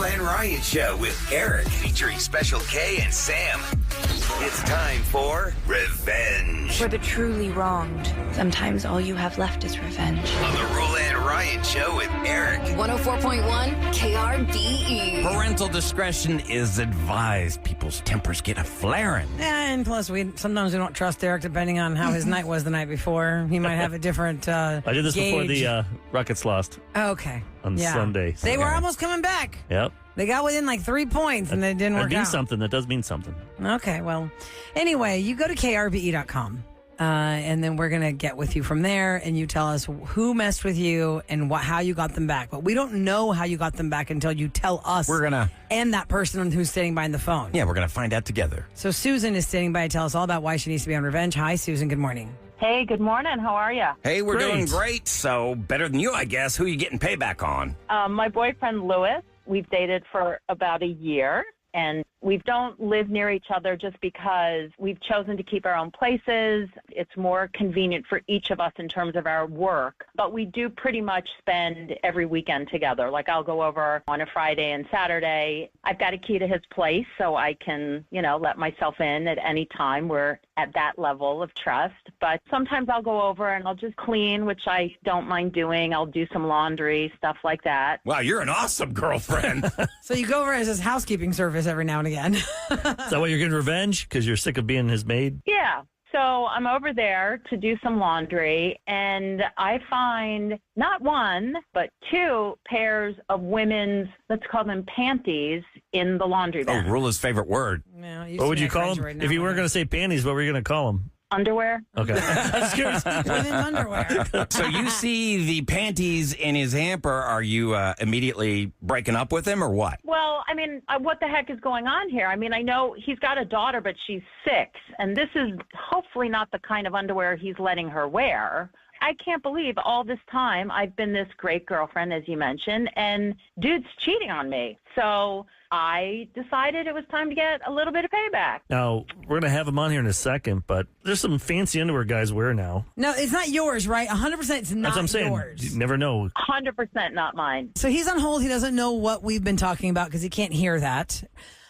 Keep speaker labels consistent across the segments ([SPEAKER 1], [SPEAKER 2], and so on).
[SPEAKER 1] Roula and Ryan Show with Eric, featuring Special K and Sam. It's time for Revenge.
[SPEAKER 2] For the truly wronged, sometimes all you have left is revenge.
[SPEAKER 1] On the Roula and Ryan Show with Eric.
[SPEAKER 3] 104.1 KRBE.
[SPEAKER 4] Parental discretion is advised. People's tempers get a flaring.
[SPEAKER 5] And plus, sometimes we don't trust Eric depending on how his night was the night before. He might have a different
[SPEAKER 6] I did this before the Rockets lost.
[SPEAKER 5] Okay.
[SPEAKER 6] On Sunday.
[SPEAKER 5] They were almost coming back.
[SPEAKER 6] Yep.
[SPEAKER 5] They got within like 3 points, and they didn't work out.
[SPEAKER 6] That means something. That does mean something.
[SPEAKER 5] Okay, well, anyway, you go to krbe.com, and then we're going to get with you from there, and you tell us who messed with you and how you got them back. But we don't know how you got them back until you tell us and that person who's standing by the phone.
[SPEAKER 4] Yeah, we're going to find out together.
[SPEAKER 5] So Susan is standing by to tell us all about why she needs to be on revenge. Hi, Susan. Good morning.
[SPEAKER 7] Hey, good morning. How are you?
[SPEAKER 4] Hey, we're doing great. So better than you, I guess. Who are you getting payback on?
[SPEAKER 7] My boyfriend, Lewis. We've dated for about a year, and we don't live near each other just because we've chosen to keep our own places. It's more convenient for each of us in terms of our work, but we do pretty much spend every weekend together. Like I'll go over on a Friday and Saturday. I've got a key to his place, so I can, let myself in at any time. We're at that level of trust, but sometimes I'll go over and I'll just clean, which I don't mind doing. I'll do some laundry, stuff like that.
[SPEAKER 4] Wow, you're an awesome girlfriend.
[SPEAKER 5] So you go over as his housekeeping service every now and again.
[SPEAKER 6] Is that why you're getting revenge? Because you're sick of being his maid?
[SPEAKER 7] Yeah. So I'm over there to do some laundry, and I find not one, but 2 pairs of women's, let's call them panties, in the laundry bin.
[SPEAKER 4] Oh, Roula's favorite word.
[SPEAKER 5] Yeah,
[SPEAKER 6] what would you call them? Right, if you weren't going to say panties, what were you going to call them?
[SPEAKER 7] Underwear.
[SPEAKER 6] Okay. That's good.
[SPEAKER 5] Women's underwear.
[SPEAKER 4] So you see the panties in his hamper. Are you immediately breaking up with him or what?
[SPEAKER 7] Well, I mean, what the heck is going on here? I mean, I know he's got a daughter, but she's 6, and this is hopefully not the kind of underwear he's letting her wear. I can't believe all this time I've been this great girlfriend, as you mentioned, and dude's cheating on me. So I decided it was time to get a little bit of payback.
[SPEAKER 6] Now, we're going to have him on here in a second, but there's some fancy underwear guys wear now.
[SPEAKER 5] No, it's not yours, right? 100% it's not yours.
[SPEAKER 6] That's what I'm saying. You never know.
[SPEAKER 7] 100% not mine.
[SPEAKER 5] So he's on hold. He doesn't know what we've been talking about because he can't hear that.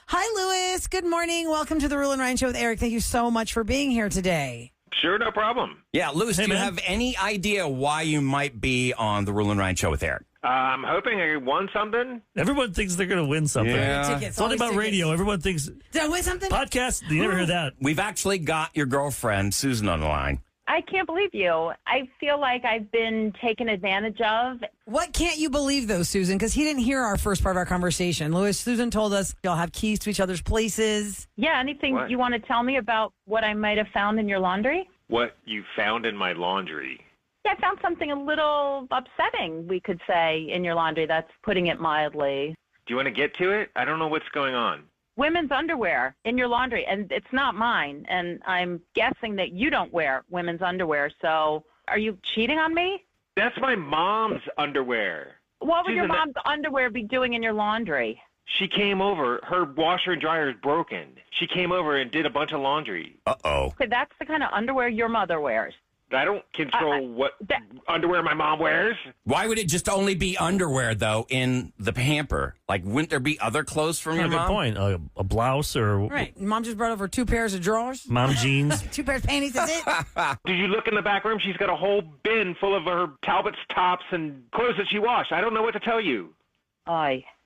[SPEAKER 5] Hi, Lewis. Good morning. Welcome to the Roula and Ryan Show with Eric. Thank you so much for being here today.
[SPEAKER 8] Sure, no problem.
[SPEAKER 4] Yeah, Lewis, do you have any idea why you might be on the Roula and Ryan Show with Eric?
[SPEAKER 8] I'm hoping I won something.
[SPEAKER 6] Everyone thinks they're going to win something.
[SPEAKER 4] Yeah.
[SPEAKER 6] It's only about radio. Everyone thinks.
[SPEAKER 5] Did I win something?
[SPEAKER 6] Podcast, you never hear that.
[SPEAKER 4] We've actually got your girlfriend, Susan, on the line.
[SPEAKER 7] I can't believe you. I feel like I've been taken advantage of.
[SPEAKER 5] What can't you believe, though, Susan? Because he didn't hear our first part of our conversation. Lewis, Susan told us y'all have keys to each other's places.
[SPEAKER 7] Yeah, anything you want to tell me about what I might have found in your laundry?
[SPEAKER 8] What you found in my laundry?
[SPEAKER 7] Yeah, I found something a little upsetting, we could say, in your laundry. That's putting it mildly.
[SPEAKER 8] Do you want to get to it? I don't know what's going on.
[SPEAKER 7] Women's underwear in your laundry, and it's not mine. And I'm guessing that you don't wear women's underwear. So are you cheating on me?
[SPEAKER 8] That's my mom's underwear.
[SPEAKER 7] What would your mom's underwear be doing in your laundry?
[SPEAKER 8] She came over. Her washer and dryer is broken. She came over and did a bunch of laundry.
[SPEAKER 4] Uh-oh.
[SPEAKER 7] Okay, that's the kind of underwear your mother wears.
[SPEAKER 8] I don't control what underwear my mom wears.
[SPEAKER 4] Why would it just only be underwear, though, in the hamper? Like, wouldn't there be other clothes from your
[SPEAKER 6] Good
[SPEAKER 4] mom?
[SPEAKER 6] point. A blouse or...
[SPEAKER 5] Right. Mom just brought over 2 pairs of drawers.
[SPEAKER 6] Mom jeans.
[SPEAKER 5] 2 pairs of panties, that's it.
[SPEAKER 8] Did you look in the back room? She's got a whole bin full of her Talbot's tops and clothes that she washed. I don't know what to tell you.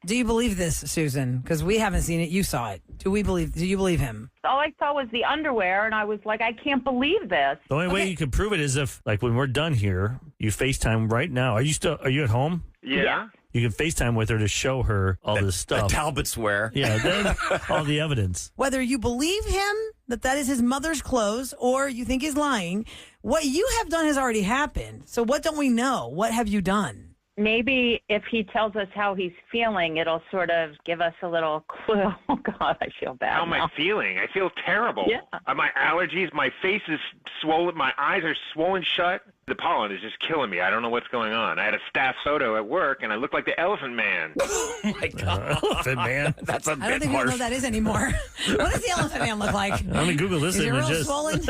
[SPEAKER 5] Do you believe this, Susan? Because we haven't seen it. You saw it. Do you believe him?
[SPEAKER 7] All I saw was the underwear, and I was like, I can't believe this.
[SPEAKER 6] The only way you can prove it is if, like, when we're done here, you FaceTime right now. Are you at home?
[SPEAKER 8] Yeah.
[SPEAKER 6] You can FaceTime with her to show her all this stuff.
[SPEAKER 4] The Talbot's wear.
[SPEAKER 6] Yeah, then all the evidence.
[SPEAKER 5] Whether you believe him that is his mother's clothes or you think he's lying, what you have done has already happened. So what don't we know? What have you done?
[SPEAKER 7] Maybe if he tells us how he's feeling, it'll sort of give us a little clue. Oh, God, I feel bad.
[SPEAKER 8] How am I feeling? I feel terrible.
[SPEAKER 7] Yeah.
[SPEAKER 8] My allergies, my face is swollen, my eyes are swollen shut. The pollen is just killing me. I don't know what's going on. I had a staff photo at work, and I look like the Elephant Man.
[SPEAKER 4] Oh, my God.
[SPEAKER 6] Elephant Man.
[SPEAKER 4] That's a
[SPEAKER 5] I don't
[SPEAKER 4] bit
[SPEAKER 5] think we
[SPEAKER 4] harsh.
[SPEAKER 5] know what that is anymore. What does the Elephant Man look like?
[SPEAKER 6] Let me Google this
[SPEAKER 5] Is it
[SPEAKER 6] image.
[SPEAKER 5] real swollen?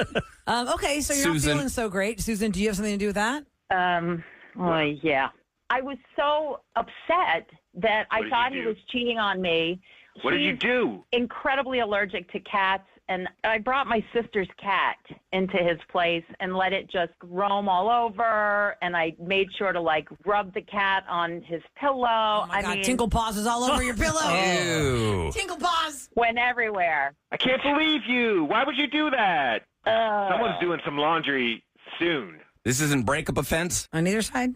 [SPEAKER 5] Okay, so you're not feeling so great. Susan, do you have something to do with that?
[SPEAKER 7] Yeah. I was so upset that I
[SPEAKER 8] What did
[SPEAKER 7] thought
[SPEAKER 8] you
[SPEAKER 7] he
[SPEAKER 8] do?
[SPEAKER 7] was cheating on me.
[SPEAKER 8] What did you
[SPEAKER 7] He's
[SPEAKER 8] do?
[SPEAKER 7] incredibly allergic to cats, and I brought my sister's cat into his place and let it just roam all over, and I made sure to like rub the cat on his pillow.
[SPEAKER 5] Oh my
[SPEAKER 7] I
[SPEAKER 5] God,
[SPEAKER 7] mean,
[SPEAKER 5] Tinkle Paws is all over your pillow.
[SPEAKER 4] Ew.
[SPEAKER 5] Tinkle Paws.
[SPEAKER 7] went everywhere.
[SPEAKER 8] I can't believe you. Why would you do that? Someone's doing some laundry soon.
[SPEAKER 4] This isn't breakup offense?
[SPEAKER 5] On either side?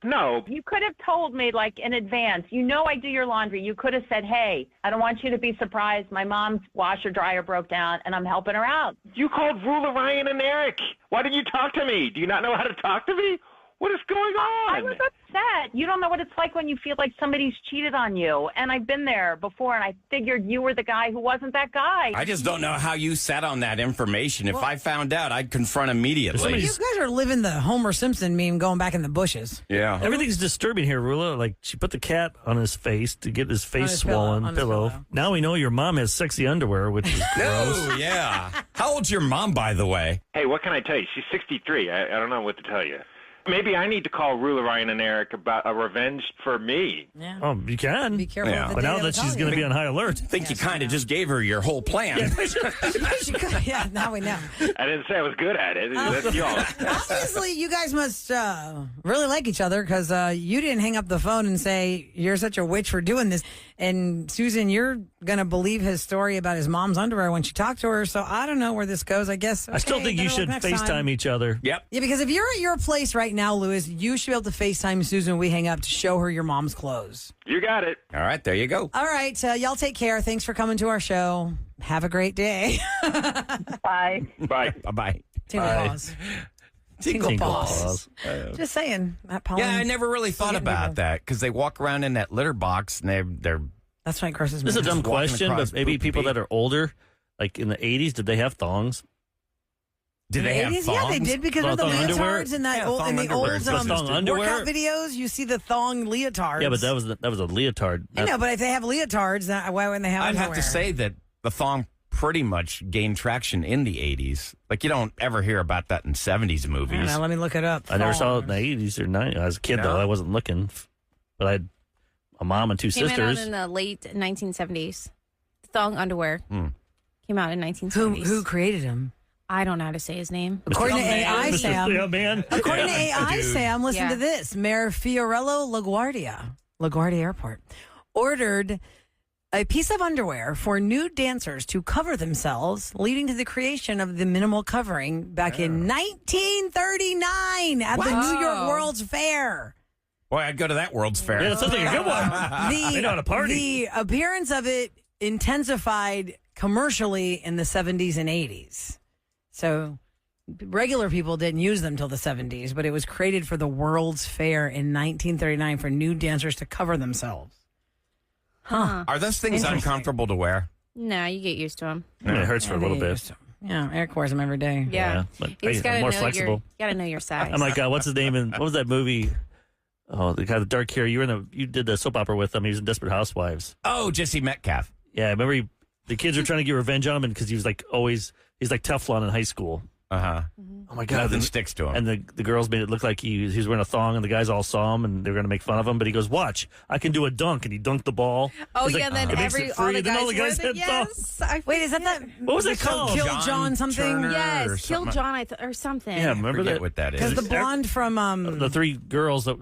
[SPEAKER 8] No.
[SPEAKER 7] You could have told me like in advance. You know I do your laundry. You could have said, "Hey, I don't want you to be surprised. My mom's washer dryer broke down, and I'm helping her out."
[SPEAKER 8] You called Roula, Ryan, and Eric. Why didn't you talk to me? Do you not know how to talk to me? What is going on?
[SPEAKER 7] I was upset. You don't know what it's like when you feel like somebody's cheated on you. And I've been there before, and I figured you were the guy who wasn't that guy.
[SPEAKER 4] I just don't know how you sat on that information. If I found out, I'd confront immediately.
[SPEAKER 5] You guys are living the Homer Simpson meme going back in the bushes.
[SPEAKER 4] Yeah.
[SPEAKER 6] Everything's disturbing here, Rula. Like, she put the cat on his face to get his face
[SPEAKER 5] his pillow,
[SPEAKER 6] swollen.
[SPEAKER 5] on his pillow.
[SPEAKER 6] Now we know your mom has sexy underwear, which is gross.
[SPEAKER 4] No, yeah. How old's your mom, by the way?
[SPEAKER 8] Hey, what can I tell you? She's 63. I don't know what to tell you. Maybe I need to call Roula, Ryan, and Eric about a revenge for me.
[SPEAKER 5] Yeah.
[SPEAKER 6] Oh, you can.
[SPEAKER 5] Be careful.
[SPEAKER 4] Yeah.
[SPEAKER 5] With the
[SPEAKER 6] But now
[SPEAKER 5] data
[SPEAKER 6] that she's
[SPEAKER 5] telling
[SPEAKER 6] going to
[SPEAKER 5] you.
[SPEAKER 6] be on high alert.
[SPEAKER 4] I think you kind of just gave her your whole plan.
[SPEAKER 5] Yeah, now we know.
[SPEAKER 8] I didn't say I was good at it. That's y'all.
[SPEAKER 5] Obviously, you guys must really like each other because you didn't hang up the phone and say, "You're such a witch for doing this." And Susan, you're going to believe his story about his mom's underwear when she talked to her. So I don't know where this goes. I guess.
[SPEAKER 6] I still
[SPEAKER 5] okay,
[SPEAKER 6] think you
[SPEAKER 5] better
[SPEAKER 6] should
[SPEAKER 5] luck next
[SPEAKER 6] FaceTime
[SPEAKER 5] time.
[SPEAKER 6] each other.
[SPEAKER 4] Yep.
[SPEAKER 5] Yeah, because if you're at your place right now, Lewis, you should be able to FaceTime Susan when we hang up to show her your mom's clothes.
[SPEAKER 8] You got it.
[SPEAKER 4] All right, there you go.
[SPEAKER 5] All right, y'all take care. Thanks for coming to our show. Have a great day.
[SPEAKER 7] Bye.
[SPEAKER 8] Bye.
[SPEAKER 4] Bye-bye.
[SPEAKER 5] Tinkle Paws. Tinkle
[SPEAKER 6] Tinkle
[SPEAKER 5] Paws.
[SPEAKER 6] paws.
[SPEAKER 5] Just saying. That pollen,
[SPEAKER 4] Yeah, I never really thought
[SPEAKER 5] getting
[SPEAKER 4] about
[SPEAKER 5] people.
[SPEAKER 4] that because they walk around in that litter box and they're
[SPEAKER 5] That's why it grosses me
[SPEAKER 6] This is a
[SPEAKER 5] out.
[SPEAKER 6] dumb
[SPEAKER 4] Just walking
[SPEAKER 6] question,
[SPEAKER 4] across
[SPEAKER 6] but maybe
[SPEAKER 4] poop
[SPEAKER 6] people
[SPEAKER 4] pee.
[SPEAKER 6] that are older, like in the 80s, did they have thongs?
[SPEAKER 4] did they have
[SPEAKER 5] 80s?
[SPEAKER 4] thongs?
[SPEAKER 5] Yeah, they did because of the
[SPEAKER 6] Thong underwear?
[SPEAKER 5] leotards in that
[SPEAKER 4] Yeah,
[SPEAKER 5] old,
[SPEAKER 4] thong
[SPEAKER 5] in the
[SPEAKER 4] underwear.
[SPEAKER 5] old
[SPEAKER 4] It's supposed to
[SPEAKER 6] thong underwear?
[SPEAKER 5] workout videos. You see the thong leotards.
[SPEAKER 6] Yeah, but that was a leotard.
[SPEAKER 5] I know, but if they have leotards, why wouldn't they have
[SPEAKER 4] I'd
[SPEAKER 5] underwear?
[SPEAKER 4] have to say that the thong pretty much gained traction in the 80s. Like, you don't ever hear about that in 70s
[SPEAKER 5] I don't
[SPEAKER 4] movies.
[SPEAKER 5] know, let me look it up.
[SPEAKER 6] I never saw it in the
[SPEAKER 5] Thongs.
[SPEAKER 6] 80s or 90s. As a kid,
[SPEAKER 4] No?
[SPEAKER 6] though, I wasn't looking. But I had a mom and two
[SPEAKER 9] Came
[SPEAKER 6] sisters.
[SPEAKER 9] out in the late 1970s. Thong underwear came out in
[SPEAKER 5] Who
[SPEAKER 9] 1970s.
[SPEAKER 5] created him?
[SPEAKER 9] I don't know how to say his name.
[SPEAKER 5] According to AI,
[SPEAKER 6] Mr.
[SPEAKER 5] Sam.
[SPEAKER 6] Yeah, man.
[SPEAKER 5] According to AI, Sam, listen
[SPEAKER 9] Yeah.
[SPEAKER 5] to this. Mayor Fiorello LaGuardia Airport, ordered a piece of underwear for nude dancers to cover themselves, leading to the creation of the minimal covering back in 1939 at the New York
[SPEAKER 9] Wow.
[SPEAKER 5] World's Fair.
[SPEAKER 4] Boy, I'd go to that World's Fair.
[SPEAKER 6] Yeah, that sounds like a good one. They know how to party.
[SPEAKER 5] The appearance of it intensified commercially in the 70s and 80s. So regular people didn't use them till the 70s, but it was created for the World's Fair in 1939 for nude dancers to cover themselves.
[SPEAKER 4] Are those things
[SPEAKER 5] Interesting.
[SPEAKER 4] uncomfortable to wear?
[SPEAKER 9] No, you get used to him.
[SPEAKER 6] I mean, it hurts for a little bit.
[SPEAKER 5] Yeah, Eric wears them every day.
[SPEAKER 9] Yeah,
[SPEAKER 6] but
[SPEAKER 9] you just
[SPEAKER 6] I'm
[SPEAKER 9] gotta
[SPEAKER 6] more
[SPEAKER 9] know
[SPEAKER 6] flexible.
[SPEAKER 9] You gotta know your size.
[SPEAKER 6] I'm like, what's his name? What was that movie? Oh, the guy with the dark hair. You did the soap opera with him. He was in Desperate Housewives.
[SPEAKER 4] Oh, Jesse Metcalf.
[SPEAKER 6] Yeah, remember the kids were trying to get revenge on him because he was like he's like Teflon in high school.
[SPEAKER 4] Uh-huh.
[SPEAKER 6] Oh my God.
[SPEAKER 4] Nothing
[SPEAKER 6] And-
[SPEAKER 4] sticks to him.
[SPEAKER 6] And the girls made it look like he was wearing a thong, and the guys all saw him, and they were going to make fun of him. But he goes, "Watch, I can do a dunk," and he dunked the ball.
[SPEAKER 9] oh
[SPEAKER 6] He's
[SPEAKER 9] yeah,
[SPEAKER 6] like,
[SPEAKER 9] then
[SPEAKER 6] "It makes
[SPEAKER 9] every
[SPEAKER 6] it
[SPEAKER 9] all
[SPEAKER 6] free."
[SPEAKER 9] the
[SPEAKER 6] Then
[SPEAKER 9] guys,
[SPEAKER 6] all the guys
[SPEAKER 9] wore
[SPEAKER 6] had
[SPEAKER 9] the,
[SPEAKER 6] thongs.
[SPEAKER 9] yes.
[SPEAKER 5] Wait, is that that?
[SPEAKER 6] What was it called?
[SPEAKER 5] Kill
[SPEAKER 4] John
[SPEAKER 5] John something?
[SPEAKER 4] Turner? or
[SPEAKER 9] Yes, Kill
[SPEAKER 4] something.
[SPEAKER 9] John or something.
[SPEAKER 6] Yeah, remember
[SPEAKER 4] Forget
[SPEAKER 6] that?
[SPEAKER 4] what that
[SPEAKER 5] Because
[SPEAKER 4] is.
[SPEAKER 5] the blonde from
[SPEAKER 6] The three girls that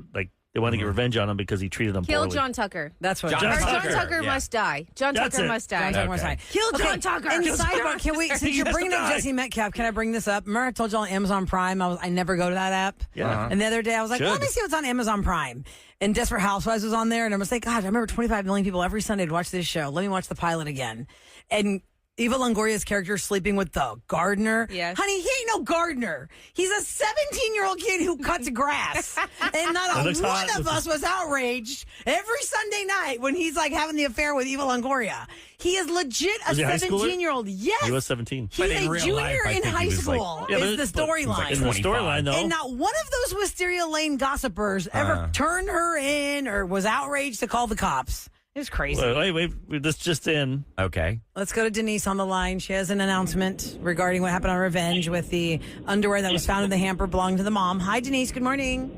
[SPEAKER 6] they wanted to get revenge on him because he treated them
[SPEAKER 9] Kill
[SPEAKER 6] poorly.
[SPEAKER 9] John Tucker.
[SPEAKER 5] that's what
[SPEAKER 4] John
[SPEAKER 9] Or
[SPEAKER 4] Tucker.
[SPEAKER 9] John Tucker
[SPEAKER 4] yeah.
[SPEAKER 9] must die. John
[SPEAKER 6] That's
[SPEAKER 9] Tucker
[SPEAKER 6] it.
[SPEAKER 9] must die.
[SPEAKER 5] John Tucker was
[SPEAKER 4] Okay.
[SPEAKER 5] right. Kill
[SPEAKER 9] John Tucker.
[SPEAKER 5] And
[SPEAKER 9] Kill
[SPEAKER 5] sidebar, can we? Since
[SPEAKER 6] He
[SPEAKER 5] you're
[SPEAKER 6] has
[SPEAKER 5] bringing
[SPEAKER 6] to
[SPEAKER 5] up
[SPEAKER 6] die.
[SPEAKER 5] Jesse Metcalf, can I bring this up? Remember I told you on Amazon Prime, I never go to that app.
[SPEAKER 6] Yeah.
[SPEAKER 5] And the other day I was like,
[SPEAKER 6] Should.
[SPEAKER 5] let me see what's on Amazon Prime. And Desperate Housewives was on there, and I was like, God, I remember 25 million people every Sunday to watch this show. Let me watch the pilot again. And Eva Longoria's character sleeping with the gardener.
[SPEAKER 9] Yes.
[SPEAKER 5] Honey, he ain't no gardener. He's a 17-year-old kid who cuts grass. And not
[SPEAKER 6] That
[SPEAKER 5] a
[SPEAKER 6] looks
[SPEAKER 5] one
[SPEAKER 6] hot.
[SPEAKER 5] of us was outraged every Sunday night when he's like having the affair with Eva Longoria. He is legit a
[SPEAKER 6] Was he a high schooler?
[SPEAKER 5] 17-year-old. Yes.
[SPEAKER 6] He was 17.
[SPEAKER 5] He's
[SPEAKER 4] But in
[SPEAKER 5] a
[SPEAKER 4] real
[SPEAKER 5] junior
[SPEAKER 4] life, I
[SPEAKER 5] in
[SPEAKER 4] think
[SPEAKER 5] high
[SPEAKER 4] he was like-
[SPEAKER 5] school
[SPEAKER 6] Yeah,
[SPEAKER 5] is
[SPEAKER 6] but-
[SPEAKER 5] the
[SPEAKER 6] but-
[SPEAKER 5] storyline.
[SPEAKER 6] In the
[SPEAKER 4] 25.
[SPEAKER 6] storyline, though.
[SPEAKER 5] And not one of those Wisteria Lane gossipers ever turned her in or was outraged to call the cops. It was crazy.
[SPEAKER 6] Wait, this just in.
[SPEAKER 4] Okay.
[SPEAKER 5] Let's go to Denise on the line. She has an announcement regarding what happened on Revenge with the underwear that was found in the hamper belonging to the mom. Hi, Denise. Good morning.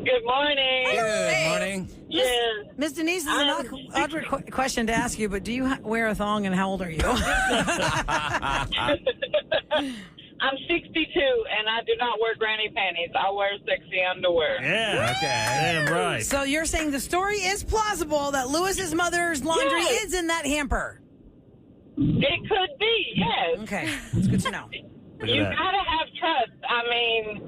[SPEAKER 10] Good morning.
[SPEAKER 4] Good morning.
[SPEAKER 10] Yes.
[SPEAKER 5] Miss Denise, this is an awkward question to ask you, but do you wear a thong and how old are you?
[SPEAKER 10] I'm 62 and I do not wear granny panties. I wear sexy underwear.
[SPEAKER 6] Yeah.
[SPEAKER 4] Okay.
[SPEAKER 6] Damn right.
[SPEAKER 5] So you're saying the story is plausible that Lewis's mother's laundry
[SPEAKER 10] Yes.
[SPEAKER 5] is in that hamper?
[SPEAKER 10] It could be, yes.
[SPEAKER 5] Okay, that's good to know.
[SPEAKER 6] Look at
[SPEAKER 10] You
[SPEAKER 6] that.
[SPEAKER 10] gotta have trust. I mean,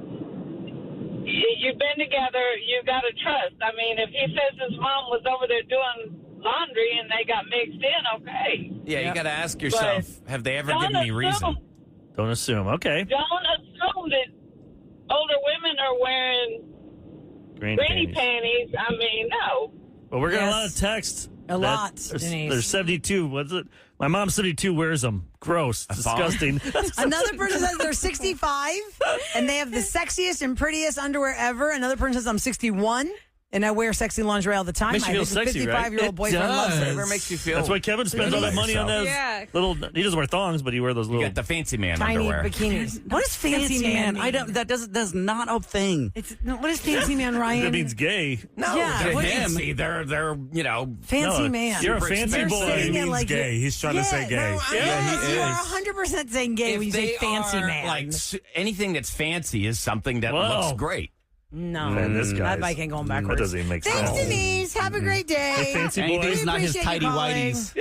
[SPEAKER 10] you've been together, you gotta trust. I mean, if he says his mom was over there doing laundry and they got mixed in, okay.
[SPEAKER 4] Yeah, you got to ask yourself, have they ever given me reason?
[SPEAKER 6] Don't assume. Okay.
[SPEAKER 10] Don't assume that older women are wearing granny panties. I mean, no.
[SPEAKER 6] Well, we're getting a
[SPEAKER 5] Yes.
[SPEAKER 6] lot of texts.
[SPEAKER 5] A lot, Denise.
[SPEAKER 6] There's 72. What's it? My mom 72 wears them. Gross. Disgusting.
[SPEAKER 5] Another person says they're 65 and they have the sexiest and prettiest underwear ever. Another person says I'm 61 and I wear sexy lingerie all the time.
[SPEAKER 6] Makes you
[SPEAKER 5] My
[SPEAKER 6] feel sexy, right?
[SPEAKER 5] 55-year-old boyfriend loves it.
[SPEAKER 4] Whatever makes you feel.
[SPEAKER 6] That's why Kevin spends all that money on those little. He doesn't wear thongs, but he wears those
[SPEAKER 4] You
[SPEAKER 6] little.
[SPEAKER 4] got the fancy man
[SPEAKER 5] Tiny
[SPEAKER 4] underwear.
[SPEAKER 5] bikinis.
[SPEAKER 11] What is fancy man?
[SPEAKER 5] mean?
[SPEAKER 11] I don't. That's not a thing.
[SPEAKER 5] What is fancy man, Ryan?
[SPEAKER 6] That means gay.
[SPEAKER 4] No,
[SPEAKER 5] Yeah,
[SPEAKER 4] to
[SPEAKER 5] what
[SPEAKER 4] him,
[SPEAKER 11] is-
[SPEAKER 4] they're
[SPEAKER 5] fancy
[SPEAKER 6] No,
[SPEAKER 5] man.
[SPEAKER 6] You're a fancy
[SPEAKER 5] They're
[SPEAKER 6] boy.
[SPEAKER 5] saying it
[SPEAKER 12] means
[SPEAKER 5] like
[SPEAKER 12] gay. He's trying to say gay.
[SPEAKER 5] No,
[SPEAKER 4] Yeah, he
[SPEAKER 5] you are
[SPEAKER 4] is.
[SPEAKER 5] 100% saying gay when you say fancy man.
[SPEAKER 4] Like anything that's fancy is something that
[SPEAKER 6] Whoa.
[SPEAKER 4] looks great.
[SPEAKER 5] No,
[SPEAKER 6] Man, this
[SPEAKER 5] that
[SPEAKER 6] guy's-
[SPEAKER 5] bike ain't going
[SPEAKER 6] That
[SPEAKER 5] backwards.
[SPEAKER 6] doesn't even make
[SPEAKER 5] Thanks,
[SPEAKER 6] sense.
[SPEAKER 5] Denise. Have a great day.
[SPEAKER 6] Hey, fancy boy.
[SPEAKER 11] Anything's not his
[SPEAKER 5] Appreciate you
[SPEAKER 11] tidy
[SPEAKER 5] calling.
[SPEAKER 11] whities.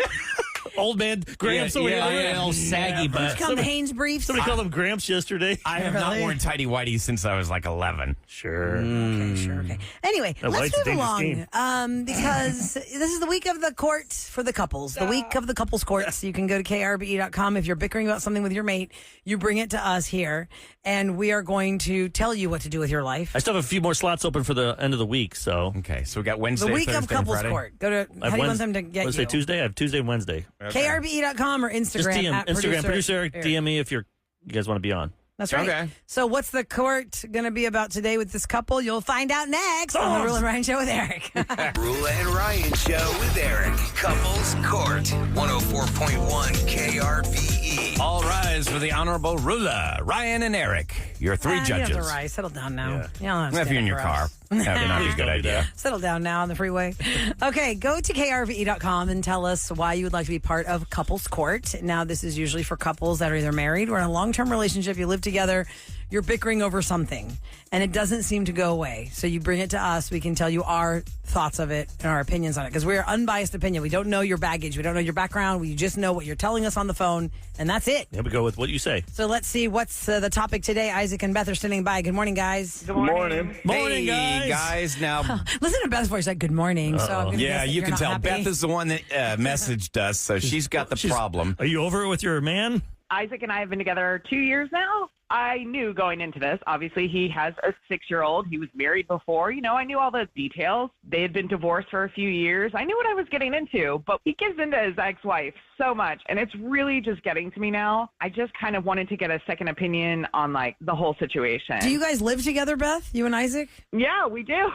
[SPEAKER 6] Old man Gramps over here.
[SPEAKER 11] Yeah, all saggy, but
[SPEAKER 5] Come Hanes briefs.
[SPEAKER 6] Somebody called him Gramps yesterday.
[SPEAKER 4] I have not
[SPEAKER 5] Really?
[SPEAKER 4] worn tidy whities since I was like 11.
[SPEAKER 6] Sure.
[SPEAKER 5] Okay, sure. Okay. Anyway,
[SPEAKER 6] That
[SPEAKER 5] let's
[SPEAKER 6] white's a
[SPEAKER 5] move
[SPEAKER 6] dangerous
[SPEAKER 5] along because this is the week of the court for the couples. The week of the couples courts. You can go to krbe.com. If you're bickering about something with your mate, you bring it to us here, and we are going to tell you what to do with your life.
[SPEAKER 6] I still have a few more slots open for the end of the week, so.
[SPEAKER 4] Okay, so we got Wednesday,
[SPEAKER 5] The week
[SPEAKER 4] Thursday,
[SPEAKER 5] of couples
[SPEAKER 6] Friday.
[SPEAKER 5] court. Go to how do you want them to get
[SPEAKER 6] Wednesday,
[SPEAKER 5] you?
[SPEAKER 6] Tuesday? I have Tuesday and Wednesday.
[SPEAKER 5] krbe.com or Instagram.
[SPEAKER 6] Just DM,
[SPEAKER 5] at
[SPEAKER 6] Instagram, producer Eric,
[SPEAKER 5] Eric.
[SPEAKER 6] DM me if you guys want to be on.
[SPEAKER 5] That's right.
[SPEAKER 4] Okay.
[SPEAKER 5] So what's the court going to be about today with this couple? You'll find out next on the Roula and Ryan Show with Eric.
[SPEAKER 1] Roula and Ryan Show with Eric. Couples Court. 104.1 KRBE.
[SPEAKER 4] All rise for the Honorable Roula, Ryan and Eric, your three
[SPEAKER 5] You
[SPEAKER 4] judges.
[SPEAKER 5] have to rise. Settle down now. Yeah.
[SPEAKER 4] If you're in your car, that would not be a good idea.
[SPEAKER 5] Settle down now on the freeway. Okay, go to krve.com and tell us why you would like to be part of Couples Court. Now, this is usually for couples that are either married or in a long-term relationship. You live together, you're bickering over something, and it doesn't seem to go away. So you bring it to us. We can tell you our thoughts of it and our opinions on it because we're unbiased opinion. We don't know your baggage. We don't know your background. We just know what you're telling us on the phone, and that's it.
[SPEAKER 6] Here we go with what you say.
[SPEAKER 5] So let's see what's the topic today. Isaac and Beth are standing by. Good morning, guys.
[SPEAKER 8] Good morning.
[SPEAKER 6] Morning,
[SPEAKER 4] Hey,
[SPEAKER 6] guys.
[SPEAKER 4] Now,
[SPEAKER 5] Listen to Beth's voice like good morning. So I'm gonna
[SPEAKER 4] yeah,
[SPEAKER 5] guess that
[SPEAKER 4] you
[SPEAKER 5] you're
[SPEAKER 4] can
[SPEAKER 5] not
[SPEAKER 4] tell.
[SPEAKER 5] happy.
[SPEAKER 4] Beth is the one that messaged us, so she's got the problem.
[SPEAKER 6] Are you over it with your man?
[SPEAKER 13] Isaac and I have been together 2 years now. I knew going into this, obviously he has a 6-year-old. He was married before. You know, I knew all the details. They had been divorced for a few years. I knew what I was getting into, but he gives into his ex-wife so much, and it's really just getting to me now. I just kind of wanted to get a second opinion on, like, the whole situation.
[SPEAKER 5] Do you guys live together, Beth? You and Isaac?
[SPEAKER 13] Yeah, we do.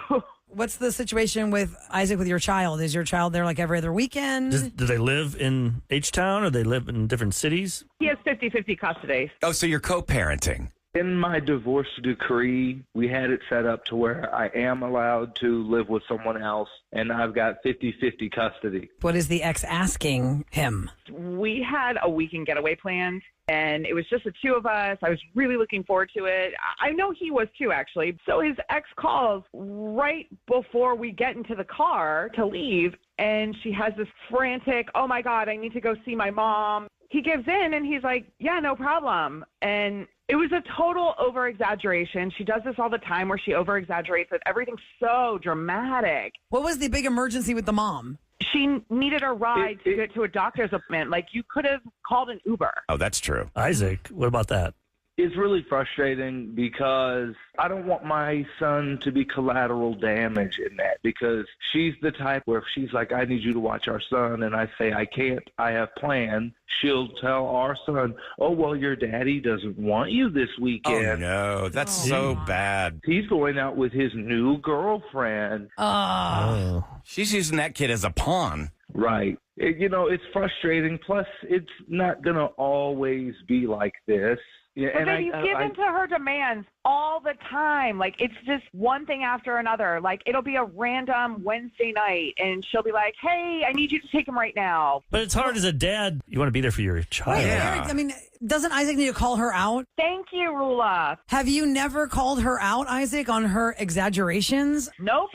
[SPEAKER 5] What's the situation with Isaac with your child? Is your child there like every other weekend?
[SPEAKER 6] Do they live in H-Town or they live in different cities?
[SPEAKER 13] He has 50-50 custody.
[SPEAKER 4] Oh, so you're co-parenting.
[SPEAKER 14] In my divorce decree, we had it set up to where I am allowed to live with someone else, and I've got 50-50 custody.
[SPEAKER 5] What is the ex asking him?
[SPEAKER 13] We had a weekend getaway planned, and it was just the two of us. I was really looking forward to it. I know he was too, actually. So his ex calls right before we get into the car to leave, and she has this frantic, oh my God, I need to go see my mom. He gives in, and he's like, yeah, no problem. And it was a total over-exaggeration. She does this all the time where she over-exaggerates it. Everything's so dramatic.
[SPEAKER 5] What was the big emergency with the mom?
[SPEAKER 13] She needed a ride to get to a doctor's appointment. Like, you could have called an Uber.
[SPEAKER 4] Oh, that's true.
[SPEAKER 6] Isaac, what about that?
[SPEAKER 14] It's really frustrating because I don't want my son to be collateral damage in that, because she's the type where if she's like, I need you to watch our son, and I say, I can't, I have plans, she'll tell our son, oh, well, your daddy doesn't want you this weekend.
[SPEAKER 4] Oh, no, that's so bad.
[SPEAKER 14] He's going out with his new girlfriend.
[SPEAKER 5] Oh.
[SPEAKER 4] She's using that kid as a pawn.
[SPEAKER 14] Right. It's frustrating. Plus, it's not going to always be like this. Yeah,
[SPEAKER 13] But
[SPEAKER 14] and
[SPEAKER 13] then you give in to her demands all the time. Like, it's just one thing after another. Like, it'll be a random Wednesday night, and she'll be like, hey, I need you to take him right now.
[SPEAKER 6] But it's hard as a dad. You want to be there for your child.
[SPEAKER 5] Wait, Eric, I mean, doesn't Isaac need to call her out?
[SPEAKER 13] Thank you, Roula.
[SPEAKER 5] Have you never called her out, Isaac, on her exaggerations?
[SPEAKER 13] Nope.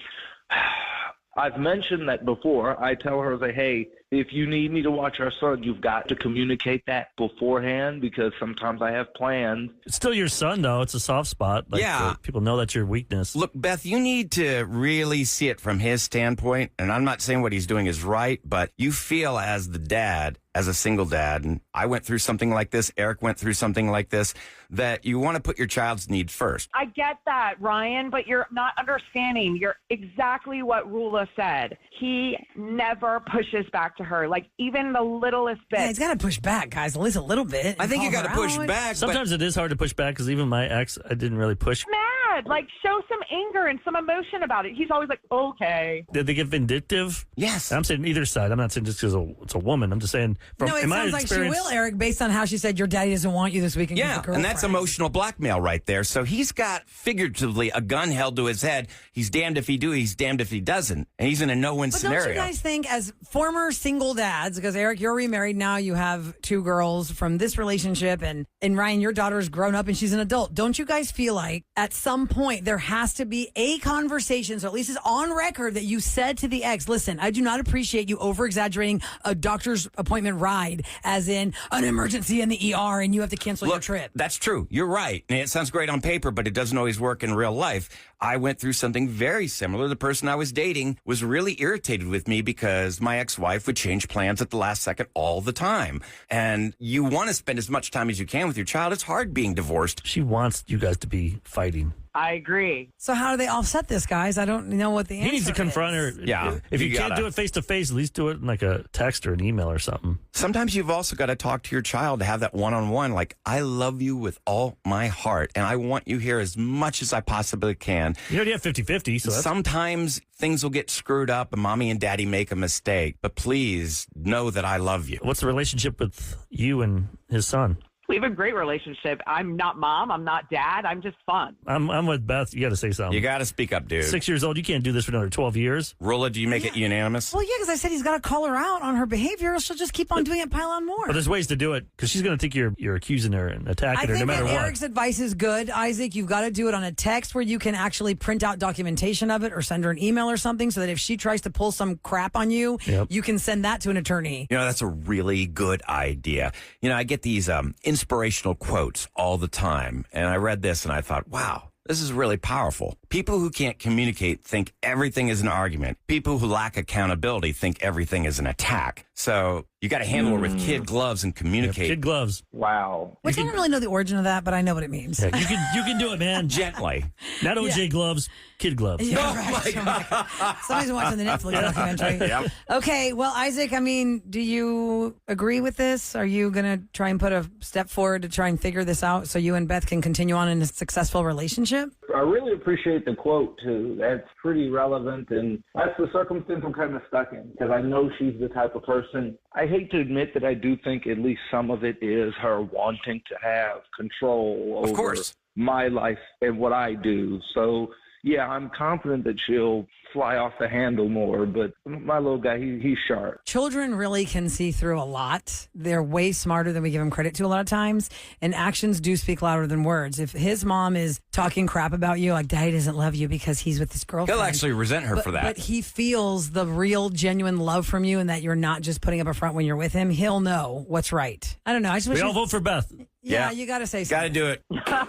[SPEAKER 14] I've mentioned that before. I tell her, say, hey, if you need me to watch our son, you've got to communicate that beforehand because sometimes I have plans.
[SPEAKER 6] It's still your son, though. It's a soft spot. Like, people know that's your weakness.
[SPEAKER 4] Look, Beth, you need to really see it from his standpoint. And I'm not saying what he's doing is right, but you feel as the dad, as a single dad, and I went through something like this, Eric went through something like this, that you want to put your child's need first.
[SPEAKER 13] I get that, Ryan, but you're not understanding. You're exactly what Roula said. He never pushes back to her, like even the littlest bit.
[SPEAKER 5] Yeah, he's got to push back, guys, at least a little bit.
[SPEAKER 4] I think you got to push back.
[SPEAKER 6] Sometimes it is hard to push back because even my ex, I didn't really push.
[SPEAKER 13] Mad, like show some anger and some emotion about it. He's always like, okay.
[SPEAKER 6] Did they get vindictive?
[SPEAKER 4] Yes.
[SPEAKER 6] I'm saying either side. I'm not saying just because it's a woman. I'm just saying from
[SPEAKER 5] No, it
[SPEAKER 6] in my
[SPEAKER 5] sounds like she
[SPEAKER 6] experience.
[SPEAKER 5] will, Eric, based on how she said your daddy doesn't want you this weekend.
[SPEAKER 4] Yeah, and that's emotional blackmail right there. So he's got, figuratively, a gun held to his head. He's damned if he do, he's damned if he doesn't. And he's in a no-win scenario.
[SPEAKER 5] Don't you guys think, as former single dads, because Eric, you're remarried now, you have 2 girls from this relationship, and Ryan, your daughter's grown up and she's an adult. Don't you guys feel like at some point there has to be a conversation, so at least it's on record, that you said to the ex, listen, I do not appreciate you over-exaggerating a doctor's appointment ride as in an emergency in the ER and you have to cancel your trip.
[SPEAKER 4] That's true. You're right. And it sounds great on paper, but it doesn't always work in real life. I went through something very similar. The person I was dating was really irritated with me because my ex-wife would change plans at the last second all the time. And you want to spend as much time as you can with your child. It's hard being divorced.
[SPEAKER 6] She wants you guys to be fighting.
[SPEAKER 13] I agree.
[SPEAKER 5] So how do they offset this, guys? I don't know what the answer is.
[SPEAKER 6] He needs to confront her.
[SPEAKER 4] Yeah.
[SPEAKER 6] If you can't do it face to face, at least do it in like a text or an email or something.
[SPEAKER 4] Sometimes you've also got to talk to your child to have that one-on-one. Like, I love you with all my heart, and I want you here as much as I possibly can.
[SPEAKER 6] You already have 50-50, so
[SPEAKER 4] sometimes things will get screwed up and mommy and daddy make a mistake, but please know that I love you.
[SPEAKER 6] What's the relationship with you and his son?
[SPEAKER 13] We have a great relationship. I'm not mom. I'm not dad. I'm just fun.
[SPEAKER 6] I'm with Beth. You got to say something.
[SPEAKER 4] You got to speak up, dude.
[SPEAKER 6] 6 years old. You can't do this for another 12 years.
[SPEAKER 4] Roula, do you make it unanimous?
[SPEAKER 5] Well, yeah, because I said he's got to call her out on her behavior. She'll just keep on doing it, pile on more.
[SPEAKER 6] But there's ways to do it because she's going to think you're accusing her and attacking her no matter what.
[SPEAKER 5] Eric's advice is good, Isaac. You've got to do it on a text where you can actually print out documentation of it or send her an email or something so that if she tries to pull some crap on you, you can send that to an attorney.
[SPEAKER 4] You know, that's a really good idea. You know, I get these inspirational quotes all the time. And I read this and I thought, wow, this is really powerful. People who can't communicate think everything is an argument. People who lack accountability think everything is an attack. So you got to handle it with kid gloves and communicate.
[SPEAKER 6] Kid gloves.
[SPEAKER 14] Wow.
[SPEAKER 5] Which I don't really know the origin of that, but I know what it means.
[SPEAKER 6] Yeah, you can do it, man.
[SPEAKER 4] Gently.
[SPEAKER 6] Not OJ gloves, kid gloves.
[SPEAKER 5] Yeah, right. God. Somebody's watching the Netflix documentary.
[SPEAKER 4] Yep.
[SPEAKER 5] Okay, well, Isaac, I mean, do you agree with this? Are you going to try and put a step forward to try and figure this out so you and Beth can continue on in a successful relationship?
[SPEAKER 14] I really appreciate the quote, too. That's pretty relevant, and that's the circumstance I'm kind of stuck in because I know she's the type of person. I hate to admit that I do think at least some of it is her wanting to have control over my life and what I do. So, yeah, I'm confident that she'll fly off the handle more, but my little guy, he's sharp.
[SPEAKER 5] Children really can see through a lot. They're way smarter than we give them credit to a lot of times, and actions do speak louder than words. If his mom is talking crap about you, like, Daddy doesn't love you because he's with his girlfriend.
[SPEAKER 4] He'll actually resent her for that.
[SPEAKER 5] But he feels the real, genuine love from you and that you're not just putting up a front when you're with him. He'll know what's right. I don't know. I just wish
[SPEAKER 6] we all vote for Beth.
[SPEAKER 5] Yeah, you got to say something.
[SPEAKER 4] Got to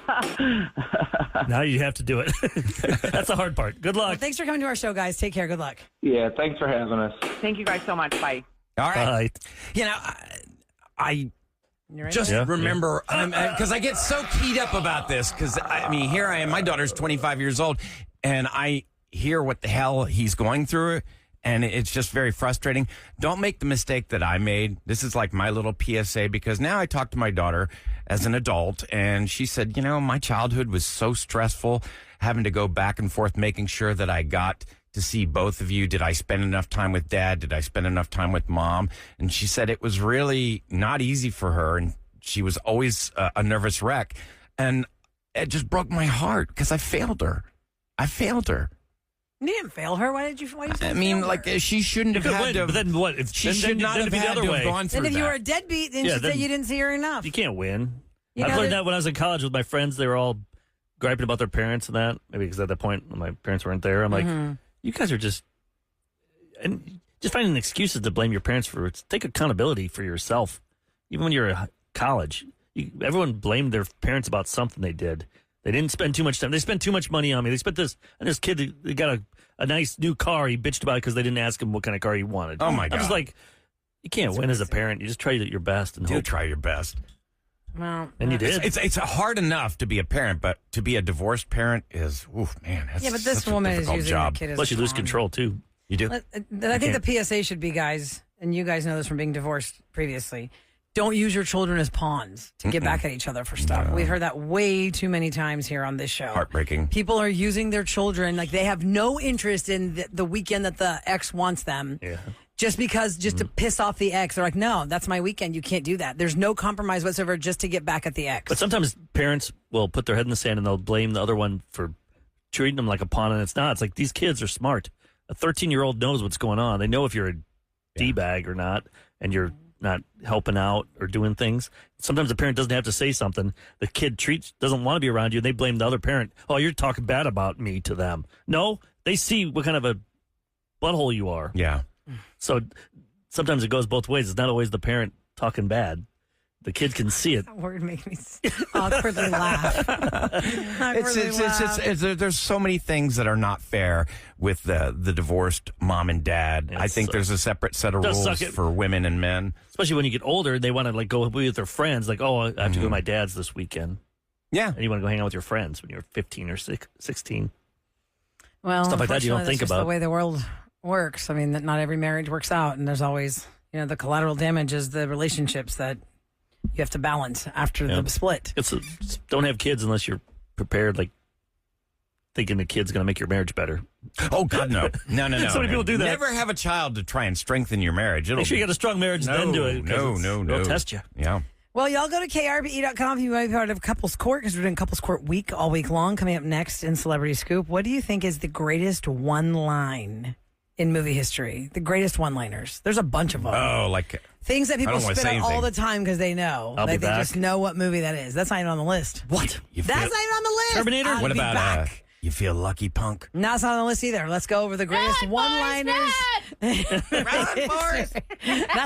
[SPEAKER 4] do it.
[SPEAKER 6] Now you have to do it. That's the hard part. Good luck.
[SPEAKER 5] Well, thanks for coming to our show, guys. Take care. Good luck.
[SPEAKER 14] Yeah, thanks for having us.
[SPEAKER 13] Thank you guys so much. Bye.
[SPEAKER 4] All right.
[SPEAKER 6] Bye.
[SPEAKER 4] You know, I just remember, because I get so keyed up about this, because, I mean, here I am. My daughter's 25 years old, and I hear what the hell he's going through, and it's just very frustrating. Don't make the mistake that I made. This is like my little PSA, because now I talk to my daughter as an adult, and she said, you know, my childhood was so stressful, having to go back and forth, making sure that I got to see both of you. Did I spend enough time with Dad? Did I spend enough time with Mom? And she said it was really not easy for her, and she was always a nervous wreck. And it just broke my heart because I failed her.
[SPEAKER 5] You didn't fail her. Why did you?
[SPEAKER 4] I mean, like she shouldn't have had to.
[SPEAKER 6] But then what?
[SPEAKER 4] She should not have had to have gone through
[SPEAKER 5] And if
[SPEAKER 4] that.
[SPEAKER 5] you were a deadbeat, then she'd say you didn't see her enough.
[SPEAKER 6] You can't win.
[SPEAKER 5] You
[SPEAKER 6] I've
[SPEAKER 5] know,
[SPEAKER 6] learned that when I was in college with my friends. They were all griping about their parents and that. Maybe because at that point my parents weren't there. I'm like, you guys are just finding excuses to blame your parents for it. Take accountability for yourself. Even when you're in college, everyone blamed their parents about something they did. They didn't spend too much time. They spent too much money on me. They spent this, and this kid, they got a nice new car. He bitched about it because they didn't ask him what kind of car he wanted.
[SPEAKER 4] Oh, my God.
[SPEAKER 6] I was like, you can't win as a parent. You just try your best. And
[SPEAKER 4] try your best.
[SPEAKER 5] Well,
[SPEAKER 6] and you did.
[SPEAKER 4] It's hard enough to be a parent, but to be a divorced parent is, man. That's
[SPEAKER 5] but this
[SPEAKER 4] such a
[SPEAKER 5] woman is
[SPEAKER 4] difficult
[SPEAKER 5] using
[SPEAKER 4] job.
[SPEAKER 5] the kid as
[SPEAKER 6] Plus, you lose
[SPEAKER 5] pawn.
[SPEAKER 6] control, too.
[SPEAKER 4] You do?
[SPEAKER 5] I think the PSA should be, guys, and you guys know this from being divorced previously, don't use your children as pawns to get back at each other for stuff. We've heard that way too many times here on this show.
[SPEAKER 4] Heartbreaking.
[SPEAKER 5] People are using their children like they have no interest in the weekend that the ex wants them.
[SPEAKER 6] Yeah.
[SPEAKER 5] Just to piss off the ex. They're like, no, that's my weekend. You can't do that. There's no compromise whatsoever just to get back at the ex.
[SPEAKER 6] But sometimes parents will put their head in the sand and they'll blame the other one for treating them like a pawn, and it's not. It's like these kids are smart. A 13-year-old knows what's going on. They know if you're a D-bag or not, and you're not helping out or doing things. Sometimes the parent doesn't have to say something. The kid doesn't want to be around you, and they blame the other parent. Oh, you're talking bad about me to them. No, they see what kind of a butthole you are.
[SPEAKER 4] Yeah.
[SPEAKER 5] Mm-hmm.
[SPEAKER 6] So sometimes it goes both ways. It's not always the parent talking bad. The kid can see it.
[SPEAKER 5] That word made me awkwardly laugh.
[SPEAKER 4] There's so many things that are not fair with the divorced mom and dad. I think there's a separate set of rules for women and men.
[SPEAKER 6] Especially when you get older, they want to go be with their friends. Like, oh, I have to go to my dad's this weekend.
[SPEAKER 4] Yeah.
[SPEAKER 6] And you want to go hang out with your friends when you're 15 or 16.
[SPEAKER 5] Well,
[SPEAKER 6] stuff like that you don't think
[SPEAKER 5] that's just
[SPEAKER 6] about.
[SPEAKER 5] the way the world works. I mean, that not every marriage works out, and there's always, the collateral damage is the relationships that you have to balance after the split.
[SPEAKER 6] Don't have kids unless you're prepared, like thinking the kid's going to make your marriage better.
[SPEAKER 4] Oh, God, no. No.
[SPEAKER 6] So many people do that.
[SPEAKER 4] Never have a child to try and strengthen your marriage.
[SPEAKER 6] Make sure you got a strong marriage, then do it.
[SPEAKER 4] No.
[SPEAKER 6] They'll test you.
[SPEAKER 4] Yeah.
[SPEAKER 5] Well, y'all go to krbe.com if you want to be part of Couples Court, because we're doing Couples Court week all week long. Coming up next in Celebrity Scoop, what do you think is the greatest one line in movie history? The greatest one-liners. There's a bunch of them.
[SPEAKER 4] Oh, like
[SPEAKER 5] things that people spit out all the time because they know.
[SPEAKER 6] I'll be
[SPEAKER 5] Like they
[SPEAKER 6] back.
[SPEAKER 5] just know what movie that is. That's not even on the list.
[SPEAKER 6] What?
[SPEAKER 5] That's not even on the list.
[SPEAKER 6] Terminator?
[SPEAKER 5] I'll
[SPEAKER 4] What
[SPEAKER 5] be
[SPEAKER 4] about
[SPEAKER 5] back.
[SPEAKER 4] you feel lucky, punk?
[SPEAKER 5] No, it's not on the list either. Let's go over the greatest one-liners. That's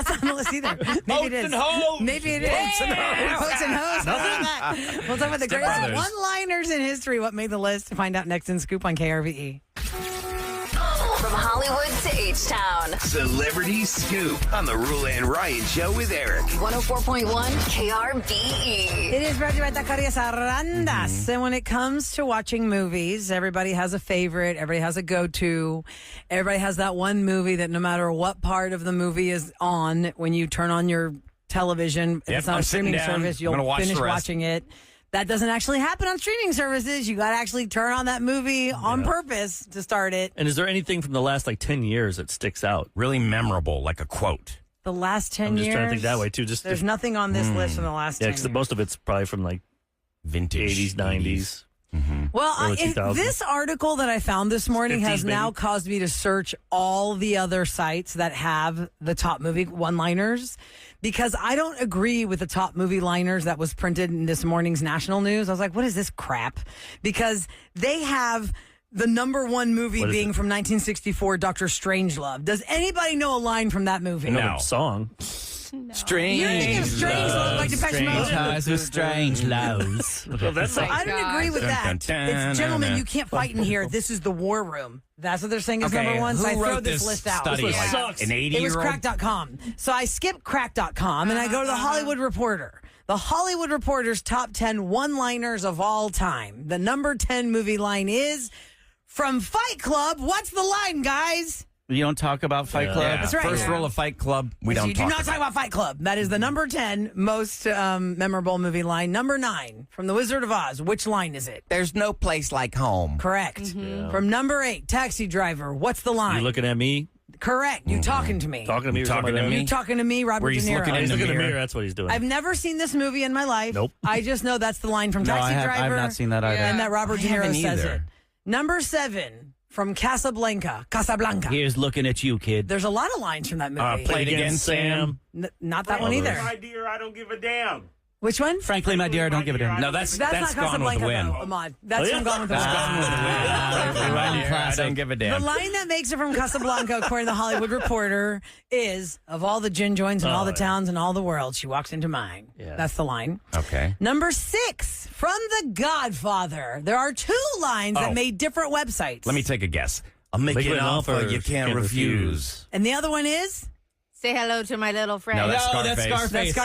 [SPEAKER 5] not on the list either. Maybe it is. Maybe it is. Boats and hoes. We'll talk about the greatest
[SPEAKER 4] Brothers.
[SPEAKER 5] one-liners in history. What made the list? Find out next in Scoop on KRVE.
[SPEAKER 3] From Hollywood to H-Town.
[SPEAKER 1] Celebrity Scoop on the Roula and Ryan Show with Eric.
[SPEAKER 3] 104.1 KRBE.
[SPEAKER 5] It is brought to you by Taqueria Sarandas.
[SPEAKER 4] Mm-hmm.
[SPEAKER 5] And when it comes to watching movies, everybody has a favorite. Everybody has a go-to. Everybody has that one movie that no matter what part of the movie is on, when you turn on your television, if
[SPEAKER 4] Yep,
[SPEAKER 5] it's not
[SPEAKER 4] I'm
[SPEAKER 5] a
[SPEAKER 4] sitting
[SPEAKER 5] streaming
[SPEAKER 4] down.
[SPEAKER 5] service,
[SPEAKER 4] I'm
[SPEAKER 5] you'll
[SPEAKER 4] gonna watch
[SPEAKER 5] finish
[SPEAKER 4] the rest.
[SPEAKER 5] watching it. That doesn't actually happen on streaming services. You got to actually turn on that movie on purpose to start it.
[SPEAKER 6] And is there anything from the last 10 years that sticks out?
[SPEAKER 4] Really memorable, like a quote.
[SPEAKER 5] The last 10
[SPEAKER 6] I'm
[SPEAKER 5] years.
[SPEAKER 6] just trying to think that way, too.
[SPEAKER 5] There's nothing on this list from the last 10
[SPEAKER 6] because
[SPEAKER 5] years.
[SPEAKER 6] most of it's probably from
[SPEAKER 4] Vintage
[SPEAKER 6] 80s, 90s.
[SPEAKER 5] Well,
[SPEAKER 6] early 2000s.
[SPEAKER 5] this article that I found this morning
[SPEAKER 6] 50s,
[SPEAKER 5] has now
[SPEAKER 6] baby.
[SPEAKER 5] caused me to search all the other sites that have the top movie one-liners, because I don't agree with the top movie liners that was printed in this morning's national news. I was like, what is this crap? Because they have the number one movie
[SPEAKER 6] What is
[SPEAKER 5] being
[SPEAKER 6] it?
[SPEAKER 5] from 1964, Dr. Strangelove. Does anybody know a line from that movie?
[SPEAKER 6] No. Song.
[SPEAKER 4] Strange.
[SPEAKER 5] You're thinking of Strangelove like Depeche Mode.
[SPEAKER 11] Highs with strange lows.
[SPEAKER 6] Well, that's
[SPEAKER 5] I don't agree with that.
[SPEAKER 4] Dun, dun, dun,
[SPEAKER 5] It's gentlemen,
[SPEAKER 4] dun.
[SPEAKER 5] you can't fight in here. This is the war room. That's what they're saying is number one. So I
[SPEAKER 4] who
[SPEAKER 5] throw
[SPEAKER 4] wrote
[SPEAKER 5] this list out.
[SPEAKER 4] study?
[SPEAKER 6] This
[SPEAKER 4] Like
[SPEAKER 6] sucks.
[SPEAKER 4] an
[SPEAKER 5] It was
[SPEAKER 4] 80-year-old?
[SPEAKER 5] crack.com. So I skip crack.com and I go to the Hollywood Reporter. The Hollywood Reporter's top 10 one-liners of all time. The number 10 movie line is from Fight Club. What's the line, guys?
[SPEAKER 11] You don't talk about Fight Club?
[SPEAKER 4] Yeah.
[SPEAKER 5] That's right.
[SPEAKER 4] First rule of Fight Club, we don't
[SPEAKER 5] You do not talk about Fight Club. That is the number 10 most memorable movie line. Number 9 from The Wizard of Oz. Which line is it?
[SPEAKER 4] There's no place like home.
[SPEAKER 5] Correct. From number 8, Taxi Driver. What's the line?
[SPEAKER 6] You looking at me?
[SPEAKER 5] Correct. You talking to me.
[SPEAKER 6] Talking to me.
[SPEAKER 4] You
[SPEAKER 6] or
[SPEAKER 4] talking
[SPEAKER 6] something
[SPEAKER 4] to
[SPEAKER 6] like
[SPEAKER 4] me?
[SPEAKER 5] You talking to me, Robert
[SPEAKER 4] Where
[SPEAKER 5] De
[SPEAKER 4] he's
[SPEAKER 5] Niro.
[SPEAKER 4] looking
[SPEAKER 6] that.
[SPEAKER 4] in
[SPEAKER 6] He's
[SPEAKER 4] the
[SPEAKER 6] looking in the
[SPEAKER 4] mirror.
[SPEAKER 6] mirror. That's what he's doing.
[SPEAKER 5] I've never seen this movie in my life.
[SPEAKER 6] Nope.
[SPEAKER 5] I just know that's the line from
[SPEAKER 11] No,
[SPEAKER 5] Taxi
[SPEAKER 11] I've
[SPEAKER 5] Driver.
[SPEAKER 11] not seen that either.
[SPEAKER 5] And that Robert De
[SPEAKER 4] I haven't
[SPEAKER 5] Niro says
[SPEAKER 4] either.
[SPEAKER 5] it. Number 7 from Casablanca.
[SPEAKER 11] Here's looking at you, kid.
[SPEAKER 5] There's a lot of lines from that movie.
[SPEAKER 4] Play it again, Sam.
[SPEAKER 5] Not that one either.
[SPEAKER 12] My dear, I don't give a damn.
[SPEAKER 5] Which one?
[SPEAKER 11] Frankly, my dear, I don't give a damn.
[SPEAKER 4] No, that's
[SPEAKER 5] That's not
[SPEAKER 4] Gone with
[SPEAKER 5] Casablanca,
[SPEAKER 4] the Wind.
[SPEAKER 5] though, Ahmad. That's from Gone with the Wind.
[SPEAKER 4] Gone with the Wind. I don't give a
[SPEAKER 5] The
[SPEAKER 4] damn.
[SPEAKER 5] line that makes it from Casablanca, according to the Hollywood Reporter, is, of all the gin joints and all the towns in all the world, she walks into mine.
[SPEAKER 6] Yeah.
[SPEAKER 5] That's the line.
[SPEAKER 4] Okay.
[SPEAKER 5] Number 6, from The Godfather. There are 2 lines that made different websites.
[SPEAKER 4] Let me take a guess. I'll make you an offer you can't refuse.
[SPEAKER 5] And the other one is?
[SPEAKER 9] Say hello to my little friend.
[SPEAKER 4] No, that's
[SPEAKER 11] No,
[SPEAKER 4] Scarface.
[SPEAKER 11] that's Scarface.